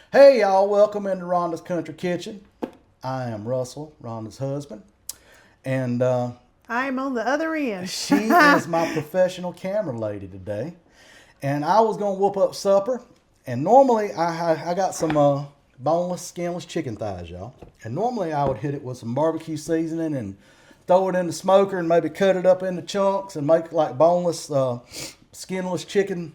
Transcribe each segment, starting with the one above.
Hey y'all, welcome into Rhonda's Country Kitchen. I am Russell, Rhonda's husband, and I'm on the other end. she is my professional camera lady today. And I was gonna whoop up supper, and normally I got some boneless, skinless chicken thighs, y'all. And normally I would hit it with some barbecue seasoning and throw it in the smoker and maybe cut it up into chunks and make like boneless, skinless chicken.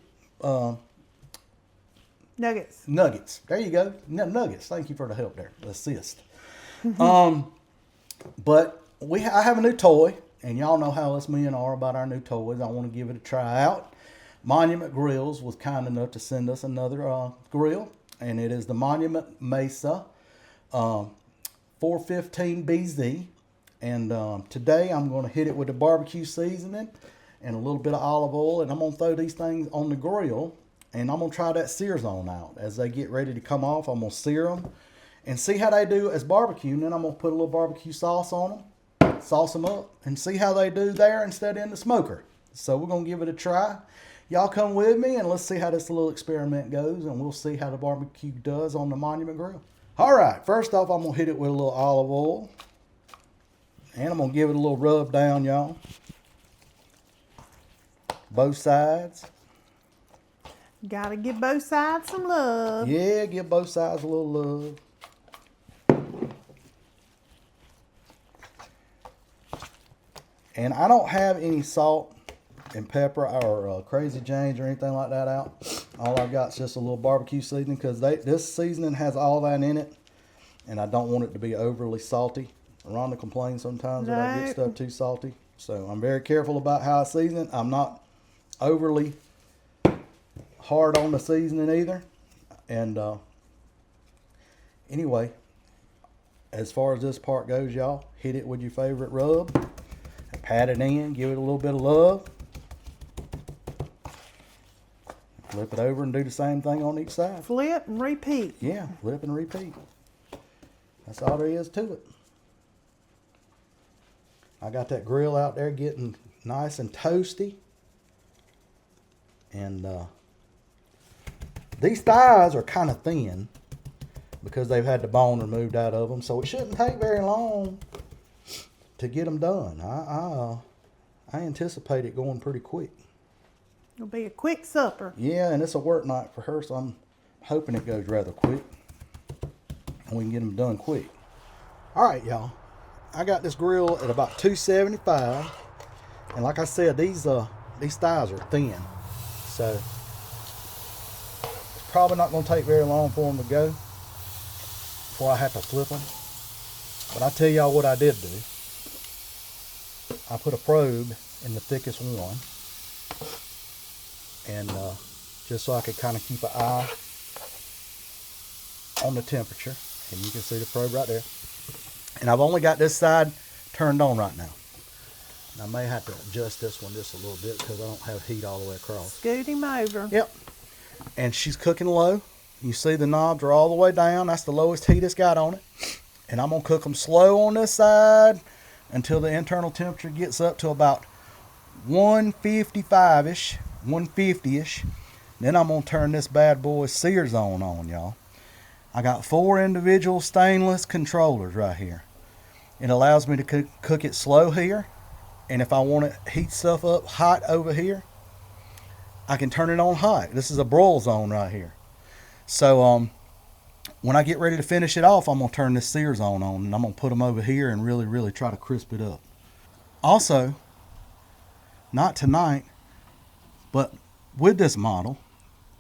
Nuggets. Nuggets. There you go. Nuggets. Thank you for the help there. Assist. But I have a new toy, and y'all know how us men are about our new toys. I want to give it a try out. Monument Grills was kind enough to send us another grill, and it is the Monument Mesa 415 BZ. And today I'm going to hit it with the barbecue seasoning and a little bit of olive oil, and I'm going to throw these things on the grill. And I'm going to try that Sear Zone out. As they get ready to come off, I'm going to sear them and see how they do as barbecue. And then I'm going to put a little barbecue sauce on them, sauce them up, and see how they do there instead of in the smoker. So we're going to give it a try. Y'all come with me and let's see how this little experiment goes. And we'll see how the barbecue does on the Monument Grill. All right, first off, I'm going to hit it with a little olive oil. And I'm going to give it a little rub down, y'all. Both sides. Gotta give both sides some love. Yeah, give both sides a little love. And I don't have any salt and pepper or Crazy Jane's or anything like that out. All I've got is just a little barbecue seasoning because this seasoning has all that in it. And I don't want it to be overly salty. Rhonda complains sometimes that I get stuff too salty. So I'm very careful about how I season it. I'm not overly hard on the seasoning either. And anyway, as far as this part goes, y'all, hit it with your favorite rub, pat it in, give it a little bit of love, flip it over and do the same thing on each side. Flip and repeat. Yeah, flip and repeat. That's all there is to it. I got that grill out there getting nice and toasty. And these thighs are kind of thin because they've had the bone removed out of them, so it shouldn't take very long to get them done. I anticipate it going pretty quick. It'll be a quick supper. Yeah, and it's a work night for her, so I'm hoping it goes rather quick and we can get them done quick. All right, y'all. I got this grill at about 275, and like I said, these thighs are thin, so probably not going to take very long for them to go before I have to flip them. But I tell y'all what I did do. I put a probe in the thickest one, and just so I could kind of keep an eye on the temperature. And you can see the probe right there. And I've only got this side turned on right now. And I may have to adjust this one just a little bit because I don't have heat all the way across. Scoot him over. Yep. And she's cooking low. You see the knobs are all the way down. That's the lowest heat it's got on it. And I'm going to cook them slow on this side until the internal temperature gets up to about 155-ish, 150-ish. Then I'm going to turn this bad boy Sear Zone on, y'all. I got 4 individual stainless controllers right here. It allows me to cook it slow here. And if I want to heat stuff up hot over here, I can turn it on high. This is a broil zone right here. So when I get ready to finish it off, I'm going to turn this Sear Zone on, and I'm going to put them over here and really, really try to crisp it up. Also, not tonight, but with this model,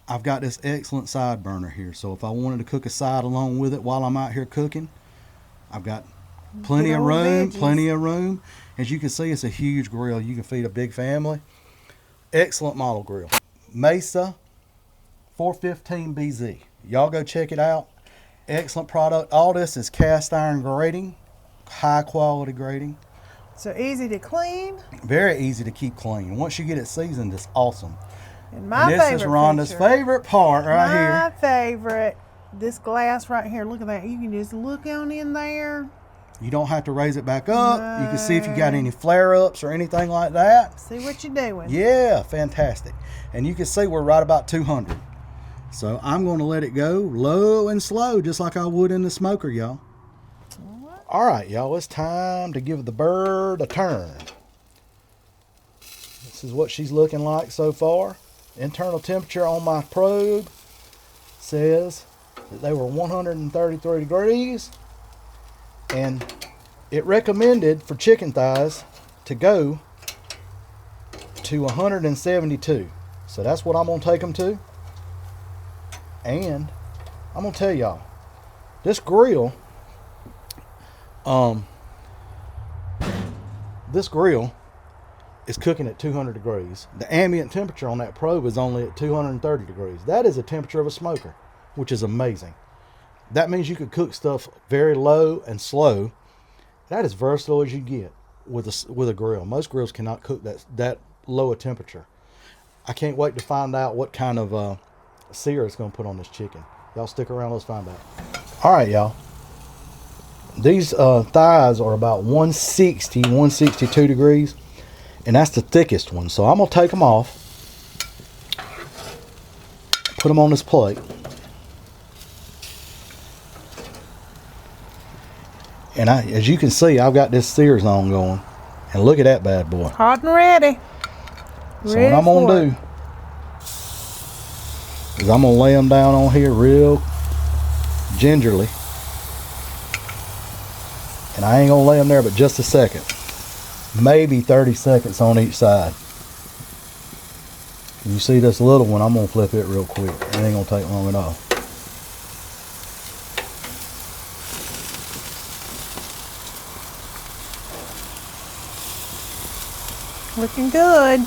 I've got this excellent side burner here. So if I wanted to cook a side along with it while I'm out here cooking, I've got plenty of room. As you can see, it's a huge grill. You can feed a big family. Excellent model grill. Mesa 415 BZ. Y'all go check it out. Excellent product. All this is cast iron grating, high quality grating. So easy to clean. Very easy to keep clean. Once you get it seasoned, it's awesome. And this is Rhonda's favorite part right here. My favorite. This glass right here. Look at that. You can just look on in there. You don't have to raise it back up. No. You can see if you got any flare-ups or anything like that. See what you're doing. Yeah, fantastic. And you can see we're right about 200. So I'm going to let it go low and slow, just like I would in the smoker, y'all. All right, y'all, it's time to give the bird a turn. This is what she's looking like so far. Internal temperature on my probe says that they were 133 degrees, and it recommended for chicken thighs to go to 172. So that's what I'm going to take them to. And I'm going to tell y'all, this grill, is cooking at 200 degrees. The ambient temperature on that probe is only at 230 degrees. That is the temperature of a smoker, which is amazing. That means you could cook stuff very low and slow. That is versatile as you get with a grill. Most grills cannot cook that low a temperature. I can't wait to find out what kind of sear it's going to put on this chicken. Y'all stick around, let's find out. All right, y'all. These thighs are about 160, 162 degrees, and that's the thickest one. So I'm going to take them off, put them on this plate. And as you can see, I've got this Sear Zone going. And look at that bad boy. Hot and ready. So what I'm going to do is I'm going to lay them down on here real gingerly. And I ain't going to lay them there but just a second. Maybe 30 seconds on each side. You see this little one, I'm going to flip it real quick. It ain't going to take long at all. Looking good.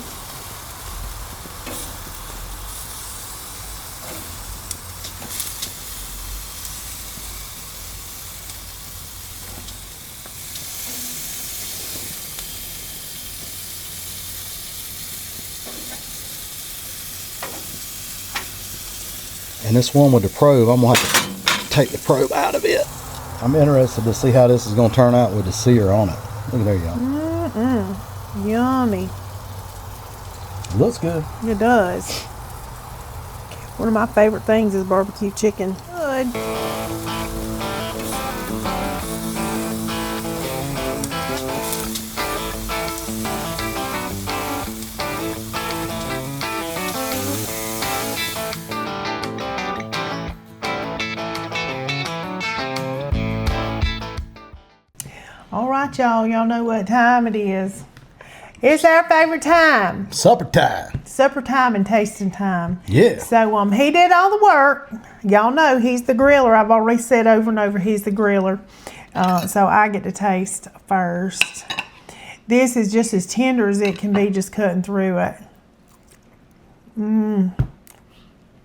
And this one with the probe, I'm going to have to take the probe out of it. I'm interested to see how this is going to turn out with the sear on it. Look at there, y'all. Yummy. It looks good. It does. One of my favorite things is barbecue chicken. Good. All right, y'all. Y'all know what time it is. It's our favorite time. Supper time. Supper time and tasting time. Yeah. So he did all the work. Y'all know he's the griller. I've already said over and over he's the griller. So I get to taste first. This is just as tender as it can be, just cutting through it.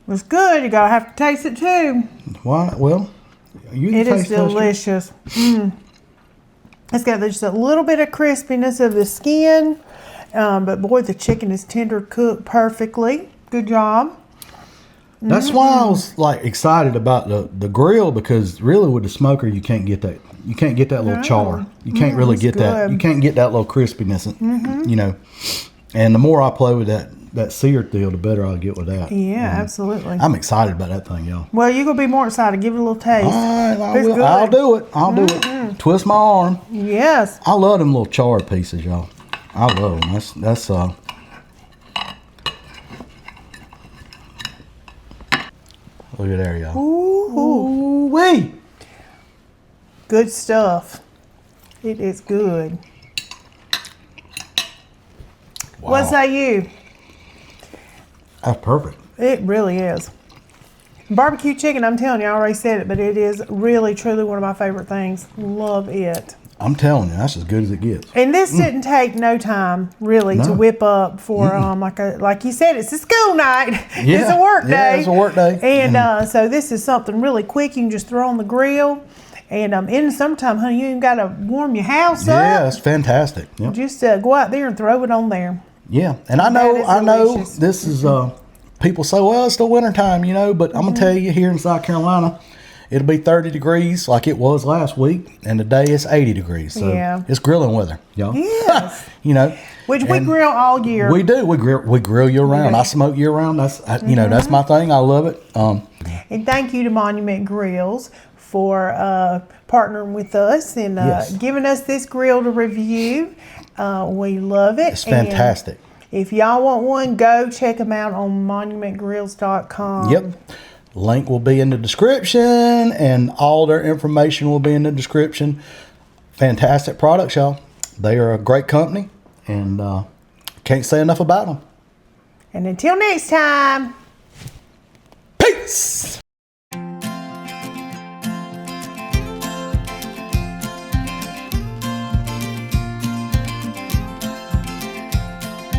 It's good. You gotta have to taste it too. Why? Well, you can It taste is delicious. It's got just a little bit of crispiness of the skin, but boy, the chicken is tender cooked perfectly. Good job. That's why I was like excited about the grill, because really with the smoker you can't get that. You can't get that little char. You can't really get that. You can't get that little crispiness. You know. And the more I play with that sear deal, the better I'll get with that. Yeah, absolutely. I'm excited about that thing, y'all. Well, you're gonna be more excited. Give it a little taste. All right, I It's will. good. I'll do it. I'll do it. Twist my arm. Yes. I love them little char pieces, y'all. I love them. That's Look at there, y'all. Ooh, wee. good stuff. It is good. Wow. What say you? That's perfect. It really is. Barbecue chicken, I'm telling you, I already said it, but it is really, truly one of my favorite things. Love it. I'm telling you, that's as good as it gets. And this didn't take no time, really, to whip up for, like you said, it's a school night. Yeah. It's a work day. Yeah, it's a work day. And so this is something really quick you can just throw on the grill. And in the summertime, honey, you ain't got to warm your house up. Yeah, it's fantastic. Yep. Just go out there and throw it on there. Yeah, and I know delicious. this is people say, well, it's the winter time, you know, but I'm gonna tell you, here in South Carolina, it'll be 30 degrees like it was last week, and today it's 80 degrees. So Yeah. it's grilling weather, y'all. Yes. You know, Which we and grill all year. we do. We grill year round. I smoke year round. You know, that's my thing. I love it. And thank you to Monument Grills for partnering with us and Yes. giving us this grill to review. We love it. It's fantastic. And if y'all want one, go check them out on monumentgrills.com. Yep. Link will be in the description, and all their information will be in the description. Fantastic products, y'all. They are a great company, and can't say enough about them. And until next time. Peace.